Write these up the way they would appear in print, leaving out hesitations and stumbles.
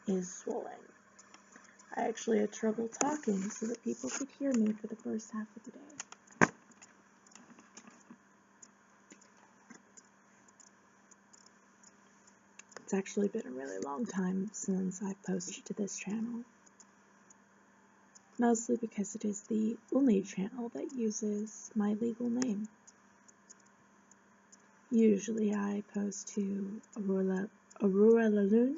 is swollen. I actually had trouble talking so that people could hear me for the first half of the day. It's actually been a really long time since I've posted to this channel. Mostly because it is the only channel that uses my legal name. Usually I post to Aurora Laloon.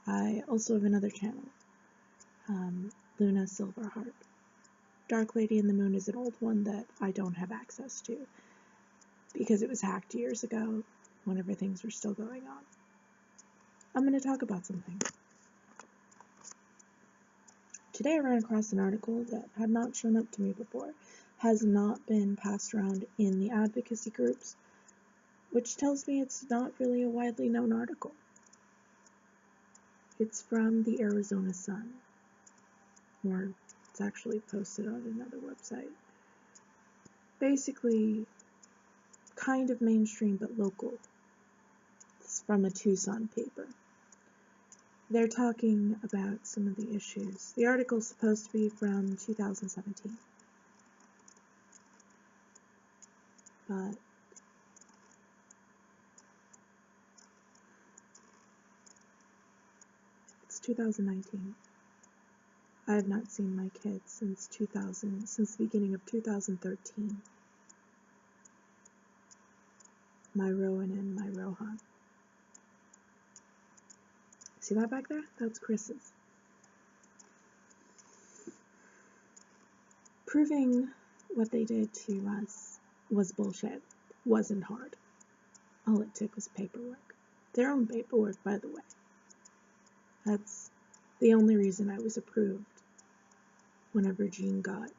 I also have another channel, Luna Silverheart. Dark Lady in the Moon is an old one that I don't have access to because it was hacked years ago whenever things were still going on. I'm going to talk about something. Today I ran across an article that had not shown up to me before, has not been passed around in the advocacy groups, which tells me it's not really a widely known article. It's from the Arizona Sun, or it's actually posted on another website. Basically, kind of mainstream but local. It's from a Tucson paper. They're talking about some of the issues. The article's supposed to be from 2017. But it's 2019. I have not seen my kids since the beginning of 2013. My Rowan and my Rohan. See that back there? That's Chris's. Proving what they did to us was bullshit. Wasn't hard. All it took was paperwork. Their own paperwork, by the way. That's the only reason I was approved whenever Jean got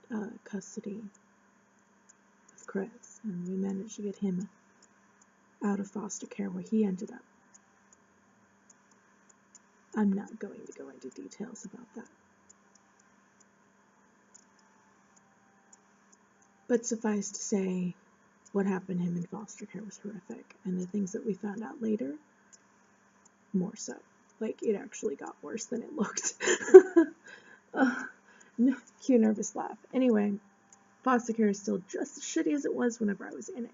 custody of Chris, and we managed to get him out of foster care where he ended up. I'm not going to go into details about that. But suffice to say, what happened to him in foster care was horrific, and the things that we found out later, more so. Like, it actually got worse than it looked. Cue nervous laugh. Anyway, foster care is still just as shitty as it was whenever I was in it.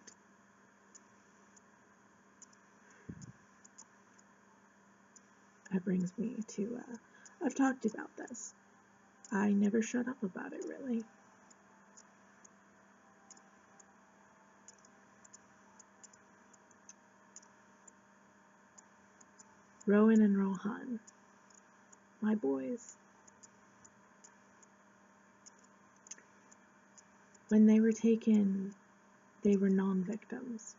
That brings me to, I've talked about this. I never shut up about it, really. Rowan and Rohan, my boys. When they were taken, they were non-victims.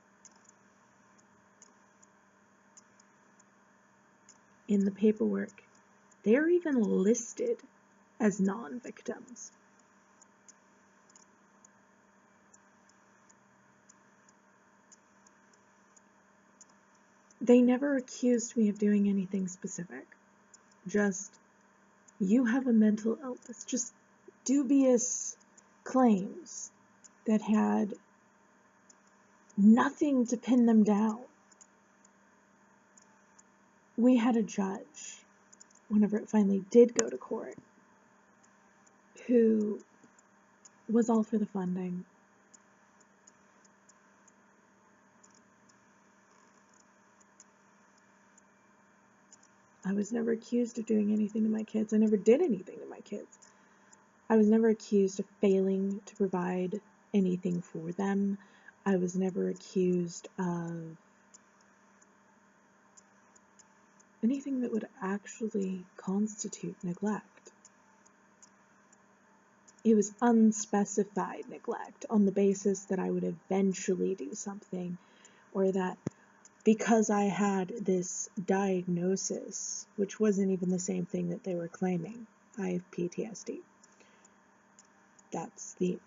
In the paperwork, they're even listed as non-victims. They never accused me of doing anything specific. Just, you have a mental illness. Just dubious claims that had nothing to pin them down. We had a judge, whenever it finally did go to court, who was all for the funding. I was never accused of doing anything to my kids. I never did anything to my kids. I was never accused of failing to provide anything for them. I was never accused of anything that would actually constitute neglect. It was unspecified neglect on the basis that I would eventually do something, or that because I had this diagnosis, which wasn't even the same thing that they were claiming, I have PTSD. That's the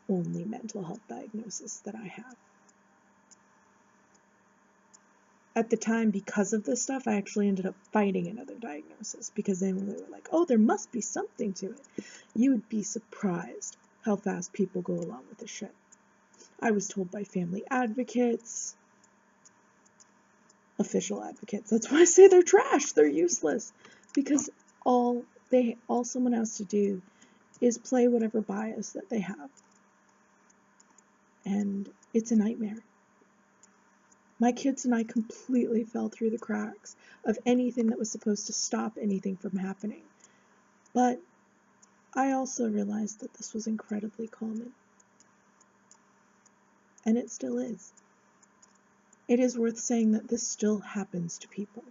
only mental health diagnosis that I have. At the time, because of this stuff, I actually ended up fighting another diagnosis, because then they were like, oh, there must be something to it. You would be surprised how fast people go along with this shit. I was told by family advocates, official advocates. That's why I say they're trash. They're useless. Because all someone has to do is play whatever bias that they have. And it's a nightmare. My kids and I completely fell through the cracks of anything that was supposed to stop anything from happening. But I also realized that this was incredibly common. And it still is. It is worth saying that this still happens to people.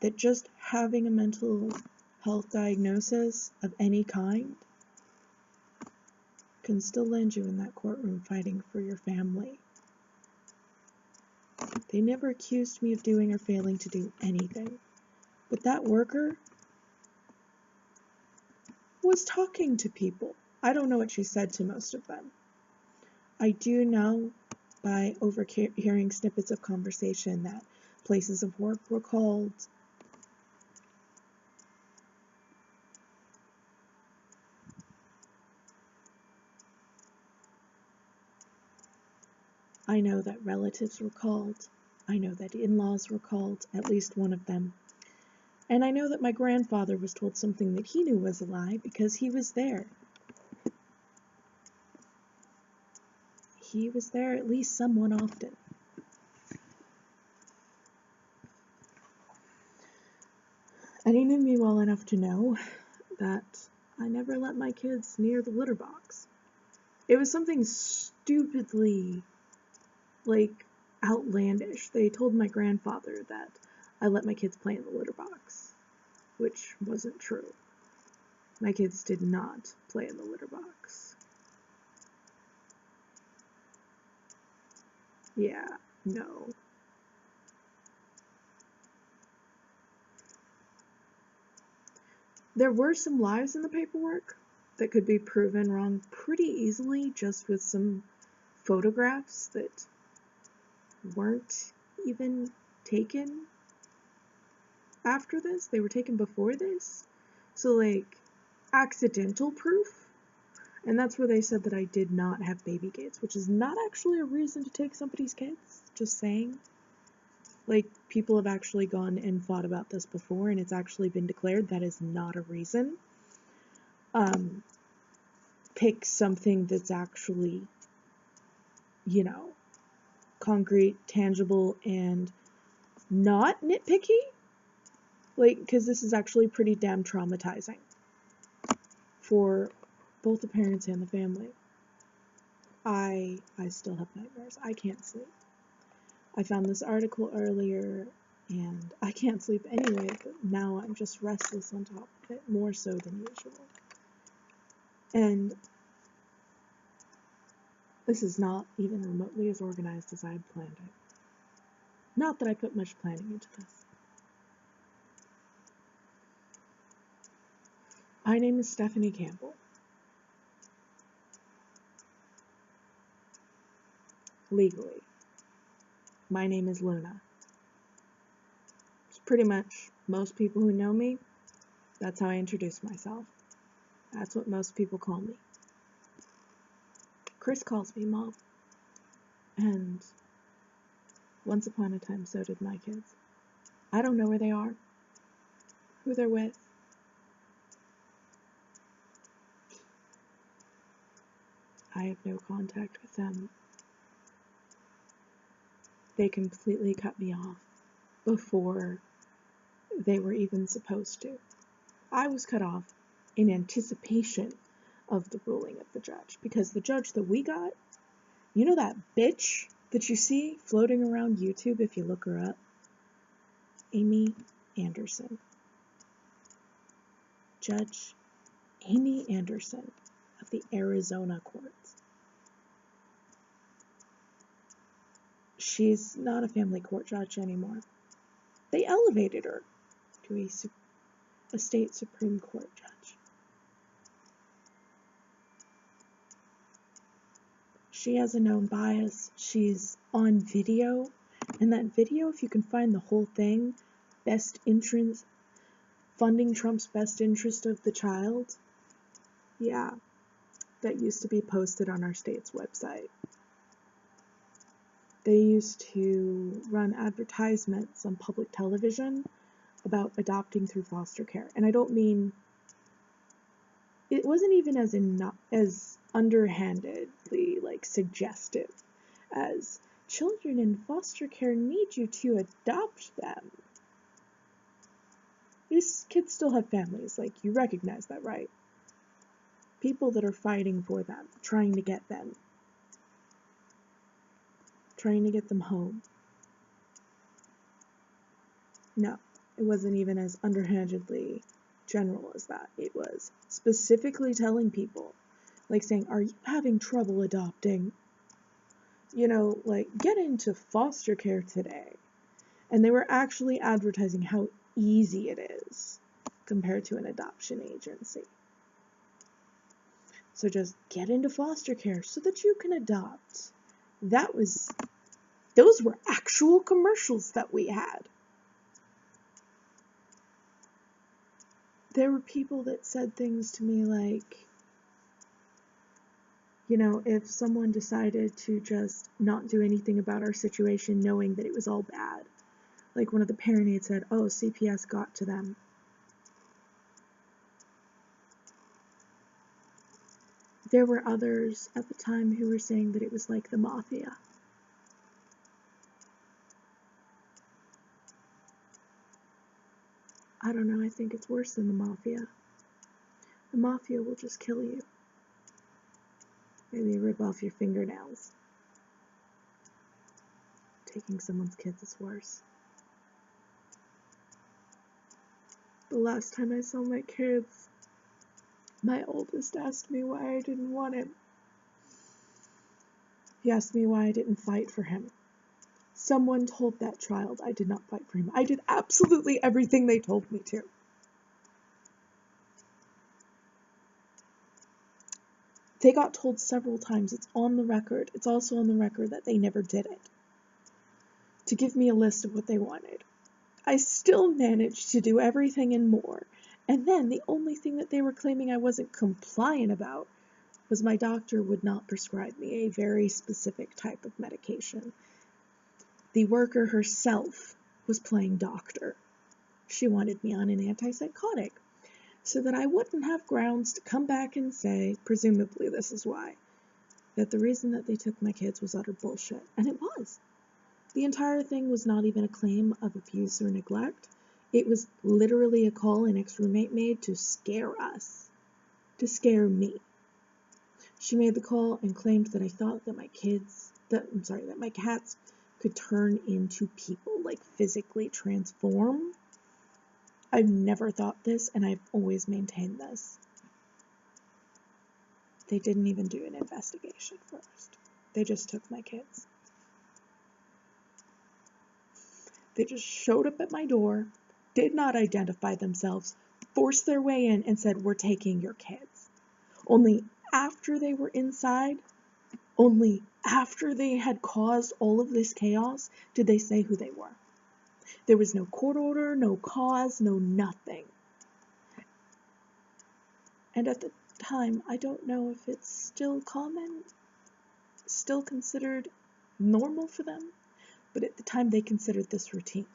That just having a mental health diagnosis of any kind can still land you in that courtroom fighting for your family. They never accused me of doing or failing to do anything. But that worker was talking to people. I don't know what she said to most of them. I do know by overhearing snippets of conversation that places of work were called. I know that relatives were called. I know that in-laws were called, at least one of them. And I know that my grandfather was told something that he knew was a lie because he was there. He was there at least somewhat often. And he knew me well enough to know that I never let my kids near the litter box. It was something stupidly, outlandish. They told my grandfather that I let my kids play in the litter box, which wasn't true. My kids did not play in the litter box. Yeah, no. There were some lies in the paperwork that could be proven wrong pretty easily just with some photographs that weren't even taken after this. They were taken before this. So, accidental proof. And that's where they said that I did not have baby gates, which is not actually a reason to take somebody's kids. Just saying. People have actually gone and thought about this before, and it's actually been declared that is not a reason. Pick something that's actually, concrete, tangible, and not nitpicky. Because this is actually pretty damn traumatizing for both the parents and the family. I still have nightmares. I can't sleep. I found this article earlier, and I can't sleep anyway, but now I'm just restless on top of it, more so than usual. And this is not even remotely as organized as I had planned it. Not that I put much planning into this. My name is Stephanie Campbell. Legally. My name is Luna. It's pretty much most people who know me, that's how I introduce myself. That's what most people call me. Chris calls me Mom. And once upon a time, so did my kids. I don't know where they are, who they're with. I have no contact with them. They completely cut me off before they were even supposed to. I was cut off in anticipation of the ruling of the judge, because the judge that we got, you know that bitch that you see floating around YouTube if you look her up? Amy Anderson. Judge Amy Anderson of the Arizona courts. She's not a family court judge anymore. They elevated her to a state Supreme Court judge. She has a known bias. She's on video, and that video, if you can find the whole thing, funding Trump's best interest of the child, yeah, that used to be posted on our state's website. they used to run advertisements on public television about adopting through foster care. And I don't mean, it wasn't even as underhandedly like suggestive as children in foster care need you to adopt them. These kids still have families, like, you recognize that, right? People that are fighting for them, trying to get them home. No, it wasn't even as underhandedly general as that. It was specifically telling people, like saying, are you having trouble adopting? You know, like, get into foster care today. And they were actually advertising how easy it is compared to an adoption agency. So just get into foster care so that you can adopt. Those were actual commercials that we had. There were people that said things to me like, you know, if someone decided to just not do anything about our situation knowing that it was all bad, like one of the parent aides said, oh, CPS got to them. There were others at the time who were saying that it was like the mafia. I don't know, I think it's worse than the mafia. The mafia will just kill you. Maybe rip off your fingernails. Taking someone's kids is worse. The last time I saw my kids, my oldest asked me why I didn't want him. He asked me why I didn't fight for him. Someone told that child I did not fight for him. I did absolutely everything they told me to. They got told several times, it's on the record, it's also on the record that they never did it, to give me a list of what they wanted. I still managed to do everything and more, and then the only thing that they were claiming I wasn't compliant about was my doctor would not prescribe me a very specific type of medication. The worker herself was playing doctor. She wanted me on an antipsychotic, so that I wouldn't have grounds to come back and say, presumably this is why, that the reason that they took my kids was utter bullshit. And it was. The entire thing was not even a claim of abuse or neglect. It was literally a call an ex-roommate made to scare us. To scare me. She made the call and claimed that I thought that that my cats could turn into people, like physically transform. I've never thought this, and I've always maintained this. They didn't even do an investigation first. They just took my kids. They just showed up at my door, did not identify themselves, forced their way in, and said, we're taking your kids. Only after they were inside, only after they had caused all of this chaos, did they say who they were. There was no court order, no cause, no nothing. And at the time, I don't know if it's still common, still considered normal for them, but at the time they considered this routine.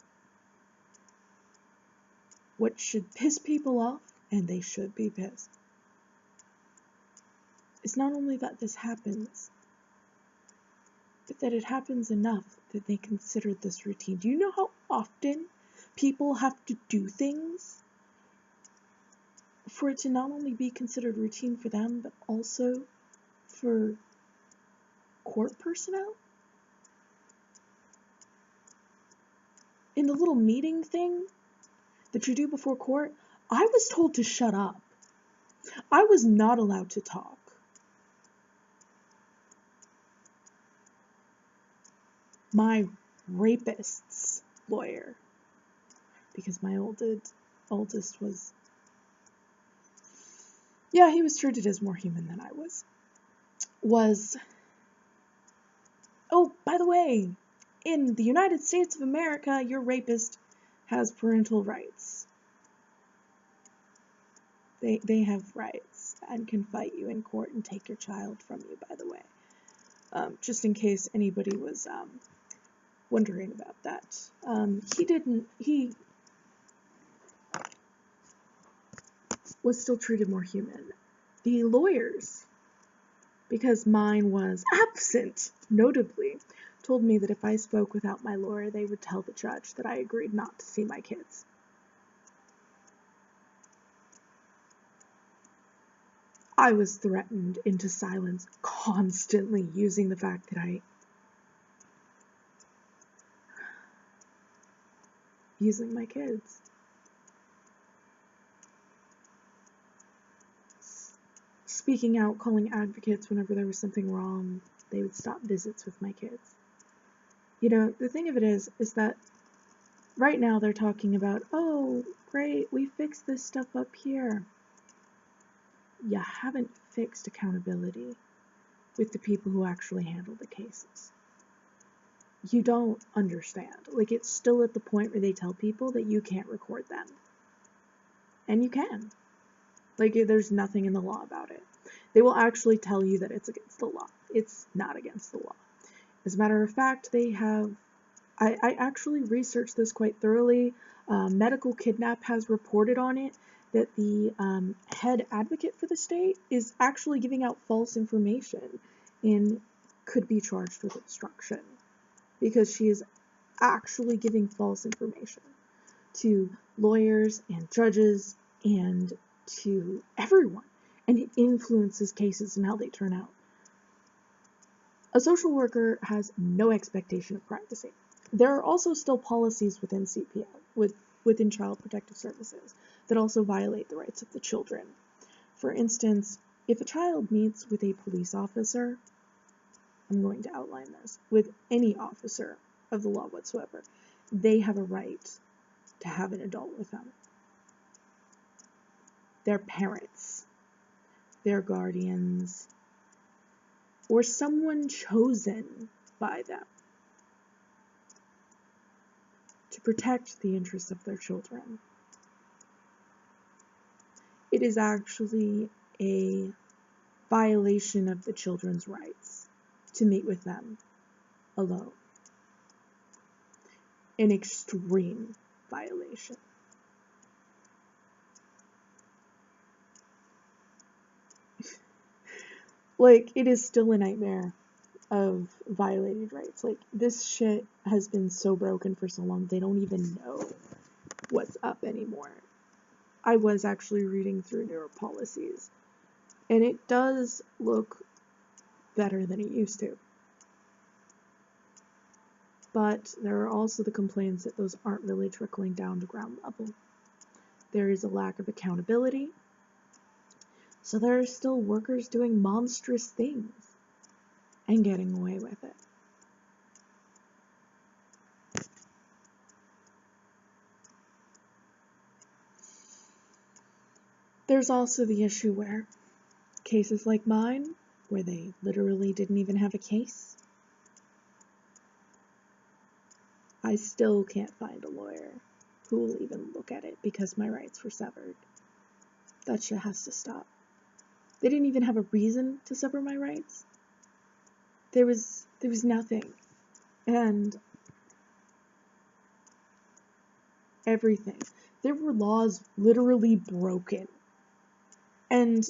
What should piss people off, and they should be pissed, is not only that this happens, but that it happens enough that they consider this routine. Do you know how often people have to do things for it to not only be considered routine for them, but also for court personnel? In the little meeting thing that you do before court, I was told to shut up. I was not allowed to talk. My rapist's lawyer, because my oldest was, yeah, he was treated as more human than I was, oh, by the way, in the United States of America, your rapist has parental rights. They have rights and can fight you in court and take your child from you, by the way. Just in case anybody was wondering about that. He was still treated more human. The lawyers, because mine was absent, notably, told me that if I spoke without my lawyer, they would tell the judge that I agreed not to see my kids. I was threatened into silence constantly, using the fact that using my kids. Speaking out, calling advocates whenever there was something wrong, they would stop visits with my kids. You know, the thing of it is that right now they're talking about, oh, great, we fixed this stuff up here. You haven't fixed accountability with the people who actually handle the cases. You don't understand. Like, it's still at the point where they tell people that you can't record them. And you can. Like, there's nothing in the law about it. They will actually tell you that it's against the law. It's not against the law. As a matter of fact, they have... I actually researched this quite thoroughly. Medical Kidnap has reported on it, that the head advocate for the state is actually giving out false information and could be charged with obstruction because she is actually giving false information to lawyers and judges and to everyone, and it influences cases and how they turn out. A social worker has no expectation of privacy. There are also still policies within CPS, within Child Protective Services, that also violate the rights of the children. For instance, if a child meets with a police officer, I'm going to outline this, with any officer of the law whatsoever, they have a right to have an adult with them. Their parents, their guardians, or someone chosen by them to protect the interests of their children. It is actually a violation of the children's rights to meet with them alone. An extreme violation. Like, it is still a nightmare of violated rights. Like, this shit has been so broken for so long, they don't even know what's up anymore. I was actually reading through newer policies, and it does look better than it used to. But there are also the complaints that those aren't really trickling down to ground level. There is a lack of accountability, so there are still workers doing monstrous things and getting away with it. There's also the issue where cases like mine, where they literally didn't even have a case, I still can't find a lawyer who will even look at it because my rights were severed. That shit has to stop. They didn't even have a reason to sever my rights. There was nothing. And everything. There were laws literally broken. And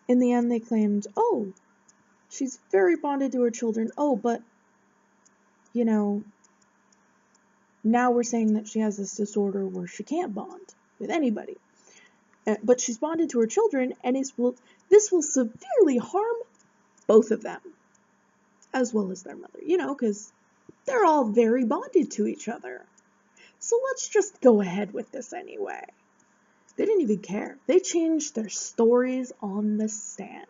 in the end they claimed, oh, she's very bonded to her children. Oh, but, you know, now we're saying that she has this disorder where she can't bond with anybody. But she's bonded to her children, and this will severely harm both of them, as well as their mother, you know, because they're all very bonded to each other. So let's just go ahead with this anyway. They didn't even care. They changed their stories on the stand.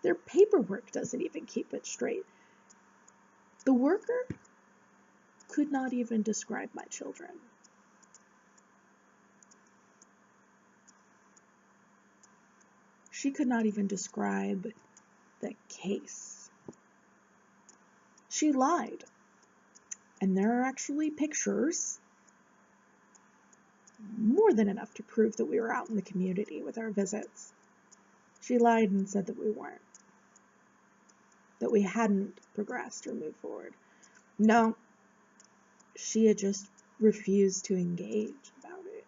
Their paperwork doesn't even keep it straight. The worker could not even describe my children. She could not even describe the case. She lied. And there are actually pictures, more than enough to prove that we were out in the community with our visits. She lied and said that we weren't. that we hadn't progressed or moved forward. No, she had just refused to engage about it.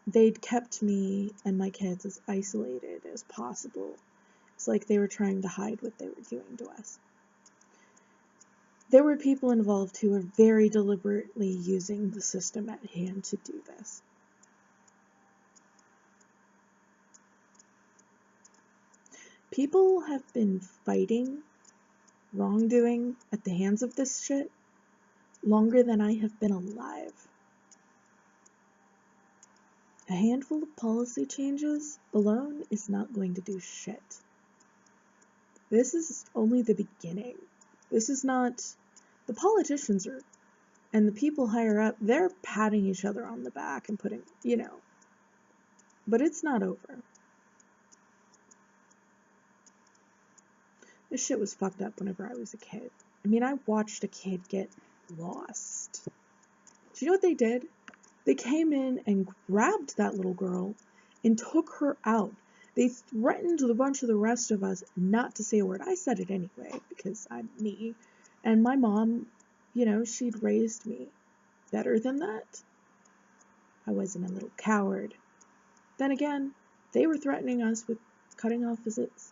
They'd kept me and my kids as isolated as possible. It's like they were trying to hide what they were doing to us. There were people involved who were very deliberately using the system at hand to do this. People have been fighting wrongdoing at the hands of this shit longer than I have been alive. A handful of policy changes alone is not going to do shit. This is only the beginning. This is not... The politicians are, and the people higher up, they're patting each other on the back and putting, but it's not over. This shit was fucked up whenever I was a kid. I mean, I watched a kid get lost. Do you know what they did? They came in and grabbed that little girl and took her out. They threatened a bunch of the rest of us not to say a word. I said it anyway, because I'm me. And my mom, she'd raised me better than that. I wasn't a little coward. Then again, they were threatening us with cutting off visits.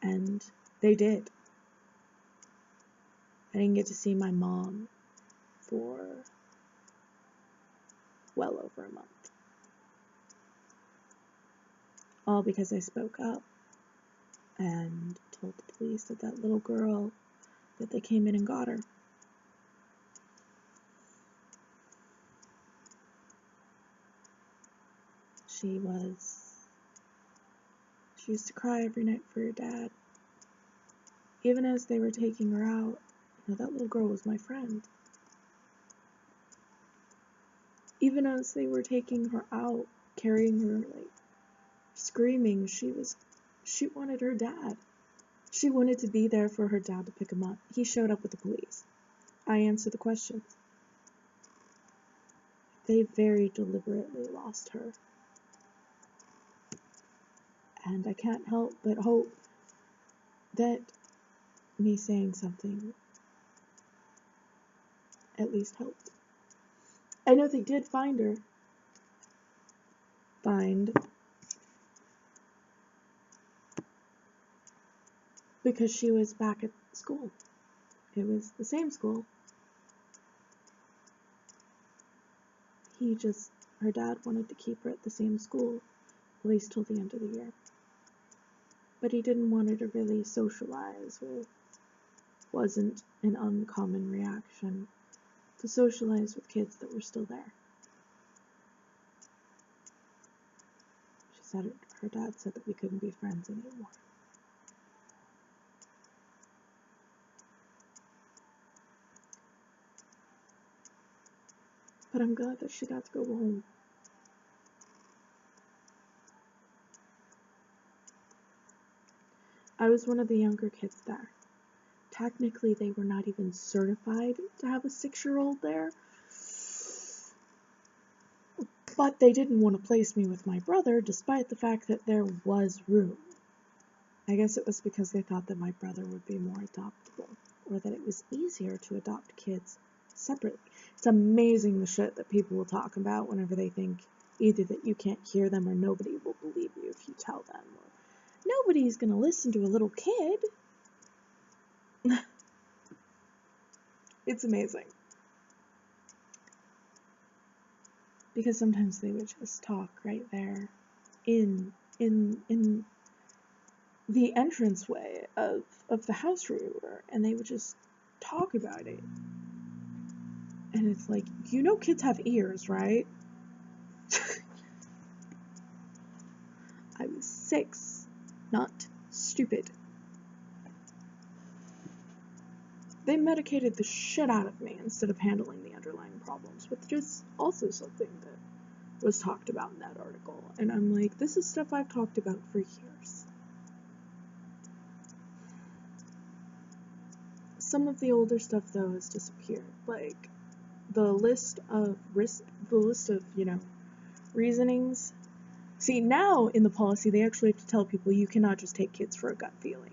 And they did. I didn't get to see my mom for well over a month. All because I spoke up and told the police that that little girl, that they came in and got her. She used to cry every night for her dad. Even as they were taking her out, that little girl was my friend. Even as they were taking her out, carrying her, screaming, she wanted her dad. She wanted to be there for her dad to pick him up. He showed up with the police. I answered the questions. They very deliberately lost her. And I can't help but hope that me saying something at least helped. I know they did find her. Because she was back at school. It was the same school. Her dad wanted to keep her at the same school, at least till the end of the year. But he didn't want her to really socialize with, wasn't an uncommon reaction to socialize with kids that were still there. She said her dad said that we couldn't be friends anymore. But I'm glad that she got to go home. I was one of the younger kids there. Technically, they were not even certified to have a 6-year-old there. But they didn't want to place me with my brother, despite the fact that there was room. I guess it was because they thought that my brother would be more adoptable, or that it was easier to adopt kids separately. It's amazing the shit that people will talk about whenever they think either that you can't hear them or nobody will believe you if you tell them, or nobody's gonna listen to a little kid. It's amazing. Because sometimes they would just talk right there in the entranceway of the house where we were, and they would just talk about it. And it's like, kids have ears, right? I was 6, not stupid. They medicated the shit out of me instead of handling the underlying problems, which is also something that was talked about in that article. And I'm like, this is stuff I've talked about for years. Some of the older stuff, though, has disappeared. Like, the list of reasonings See, now in the policy, they actually have to tell people you cannot just take kids for a gut feeling.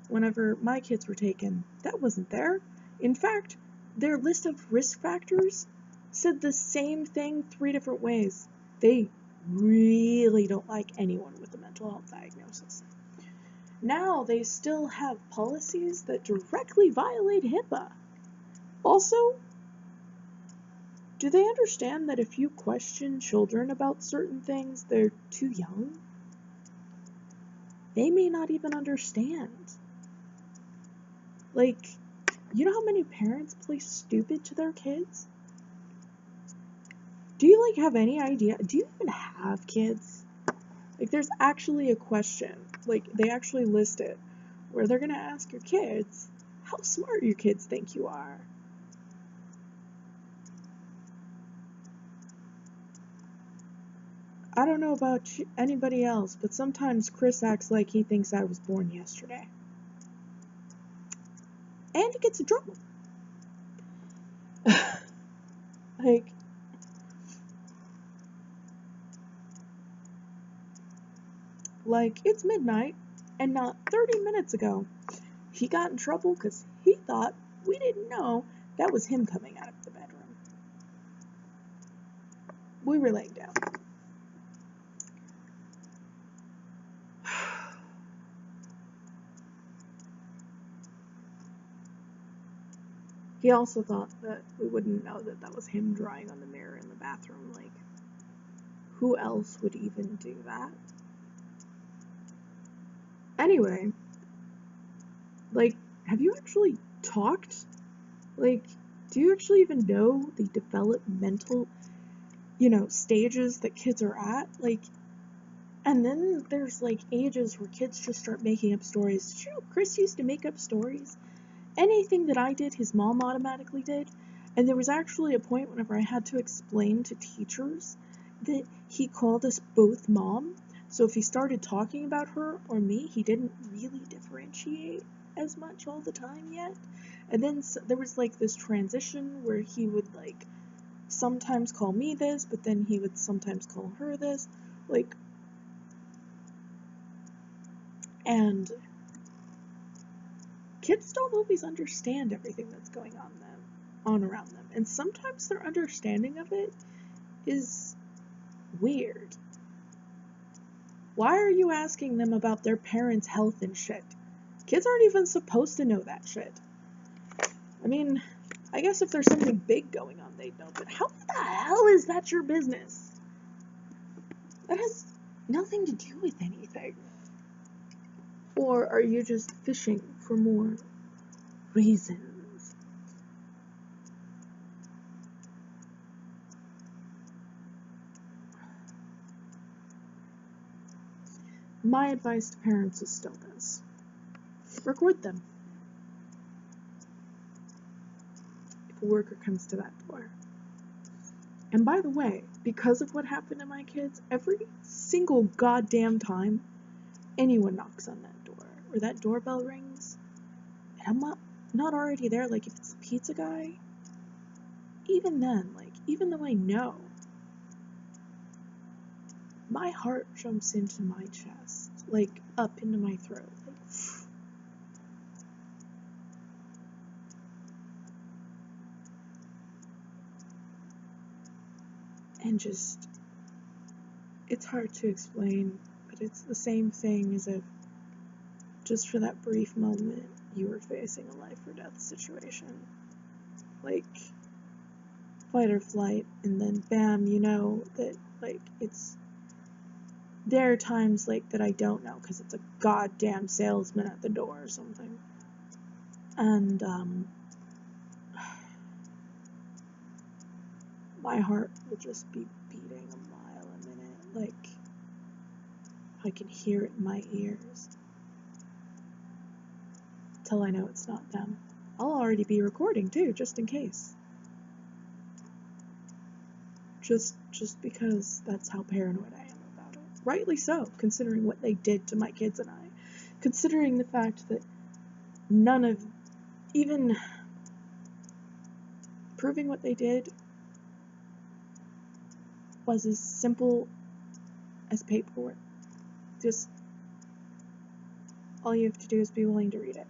Whenever my kids were taken, that wasn't there. In fact, their list of risk factors said the same thing 3 different ways. They really don't like anyone with a mental health diagnosis. Now they still have policies that directly violate HIPAA. Also, do they understand that if you question children about certain things, they're too young? They may not even understand. Like, you know how many parents play stupid to their kids? Do you, like, have any idea? Do you even have kids? Like, there's actually a question, like, they actually list it, where they're gonna ask your kids how smart your kids think you are. I don't know about anybody else, but sometimes Chris acts like he thinks I was born yesterday. And he gets in trouble. Like, it's midnight, and not 30 minutes ago, he got in trouble because he thought we didn't know that was him coming out of the bedroom. We were laying down. He also thought that we wouldn't know that that was him drawing on the mirror in the bathroom. Like, who else would even do that? Anyway, like, have you actually talked? Like, do you actually even know the developmental, stages that kids are at? Like, and then there's, like, ages where kids just start making up stories. Did you know Chris used to make up stories? Anything that I did, his mom automatically did. And there was actually a point whenever I had to explain to teachers that he called us both mom. So if he started talking about her or me, he didn't really differentiate as much all the time yet. And then there was, like, this transition where he would, like, sometimes call me this, but then he would sometimes call her this. Like, and kids don't always understand everything that's going on around them. And sometimes their understanding of it is weird. Why are you asking them about their parents' health and shit? Kids aren't even supposed to know that shit. I mean, I guess if there's something big going on, they'd know, but how the hell is that your business? That has nothing to do with anything. Or are you just fishing for more reasons? My advice to parents is still this. Record them. If a worker comes to that door. And by the way, because of what happened to my kids, every single goddamn time anyone knocks on that door or that doorbell rings, and I'm not already there, like if it's the pizza guy, even then, like, even though I know, my heart jumps into my chest, like up into my throat, like, and just, it's hard to explain, but it's the same thing as if just for that brief moment you were facing a life or death situation. Like, fight or flight, and then bam, you know that, like, there are times, like, that I don't know because it's a goddamn salesman at the door or something. And, my heart will just be beating a mile a minute. Like, I can hear it in my ears. Till I know it's not them. I'll already be recording, too, just in case. Just because that's how paranoid I am about it. Rightly so, considering what they did to my kids and I. Considering the fact that none of, even proving what they did was as simple as paperwork. Just all you have to do is be willing to read it.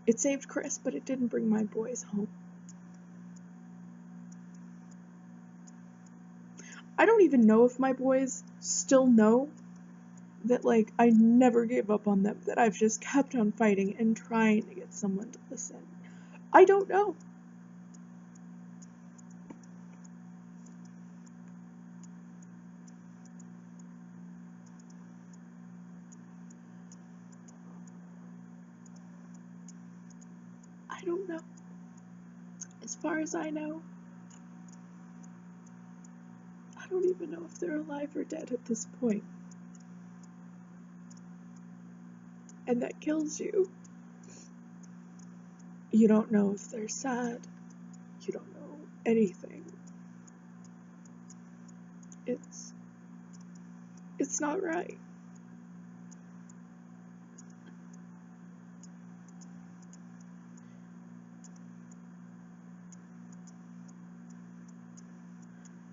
It saved Chris, but it didn't bring my boys home. I don't even know if my boys still know that, like, I never gave up on them, that I've just kept on fighting and trying to get someone to listen. I don't know. I don't know. As far as I know, I don't even know if they're alive or dead at this point. And that kills you. You don't know if they're sad. You don't know anything. It's not right.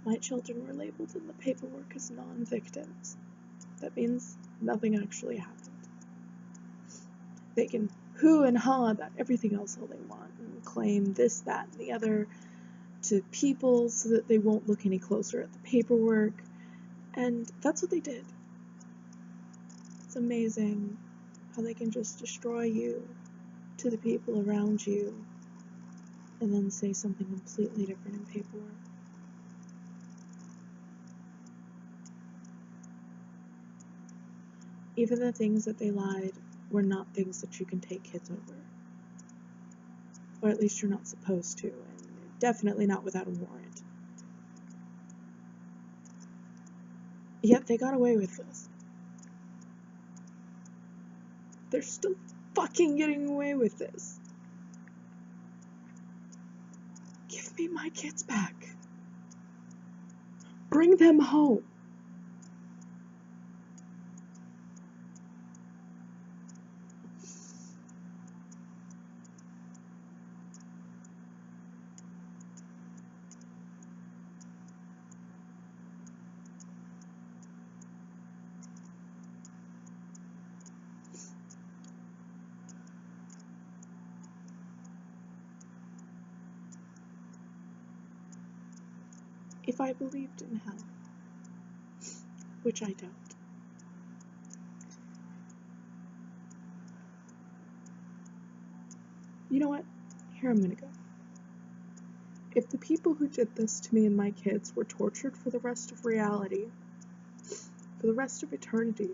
My children were labeled in the paperwork as non-victims. That means nothing actually happened. They can hoo and haw about everything else all they want and claim this, that, and the other to people so that they won't look any closer at the paperwork. And that's what they did. It's amazing how they can just destroy you to the people around you and then say something completely different in paperwork. Even the things that they lied were not things that you can take kids over. Or at least you're not supposed to, and definitely not without a warrant. Yet they got away with this. They're still fucking getting away with this. Give me my kids back. Bring them home. If I believed in hell, which I don't. You know what? Here I'm gonna go. If the people who did this to me and my kids were tortured for the rest of reality, for the rest of eternity,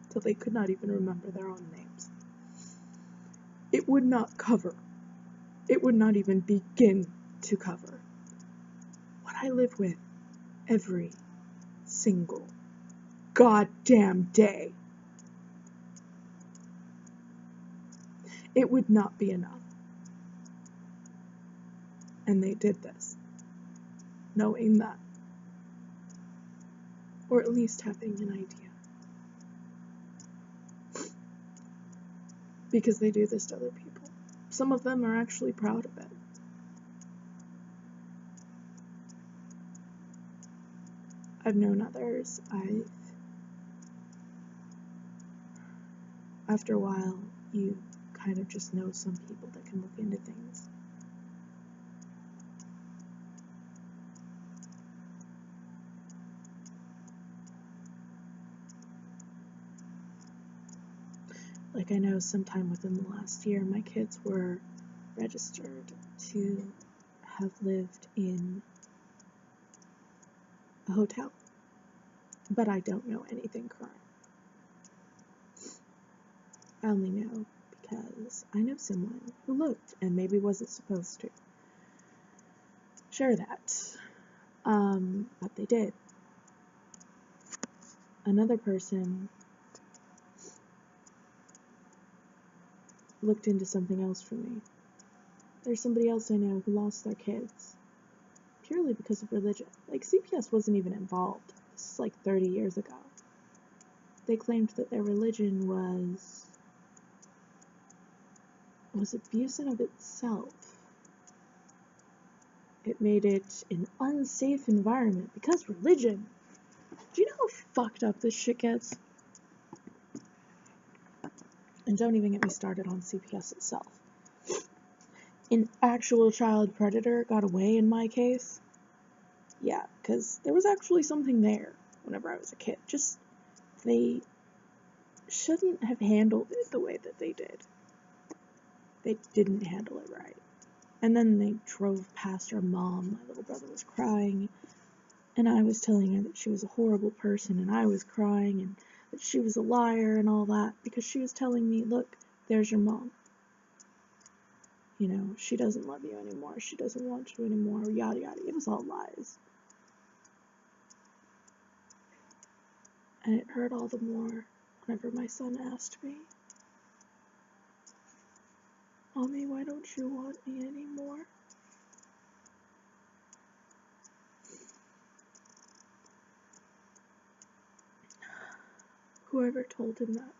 till they could not even remember their own names, it would not cover. It would not even begin to cover what I live with every single goddamn day. It would not be enough. And they did this, knowing that, or at least having an idea. Because they do this to other people. Some of them are actually proud of it. I've known others. After a while, you kind of just know some people that can look into things. Like, I know sometime within the last year, my kids were registered to have lived in a hotel, but I don't know anything current. I only know because I know someone who looked and maybe wasn't supposed to share that, but they did. Another person looked into something else for me. There's somebody else I know who lost their kids purely because of religion. Like, CPS wasn't even involved. This is like 30 years ago. They claimed that their religion was abuse in of itself. It made it an unsafe environment because religion. Do you know how fucked up this shit gets? And don't even get me started on CPS itself. An actual child predator got away in my case. Yeah, because there was actually something there whenever I was a kid. Just, they shouldn't have handled it the way that they did. They didn't handle it right. And then they drove past our mom. My little brother was crying, and I was telling her that she was a horrible person, and I was crying, and that she was a liar and all that, because she was telling me, look, there's your mom. You know, she doesn't love you anymore, she doesn't want you anymore, yada yada. It was all lies. And it hurt all the more whenever my son asked me, Mommy, why don't you want me anymore? Whoever told him that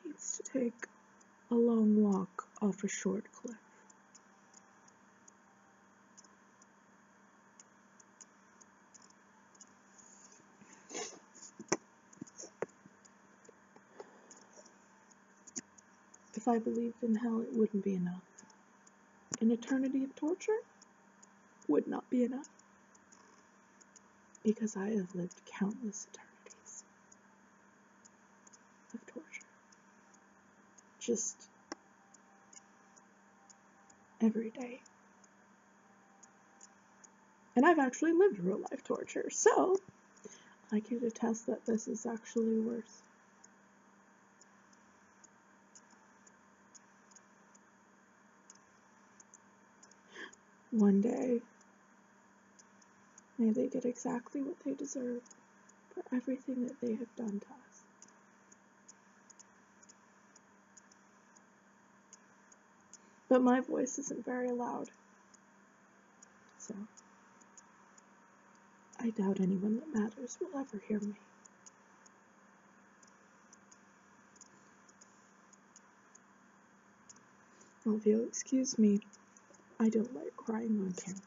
needs to take a long walk off a short cliff. If I believed in hell, it wouldn't be enough. An eternity of torture would not be enough. Because I have lived countless eternities of torture. Just every day. And I've actually lived real life torture, so I can attest that this is actually worse. One day, may they get exactly what they deserve for everything that they have done to us. But my voice isn't very loud, so I doubt anyone that matters will ever hear me. Well, if you'll excuse me, I don't like crying on camera.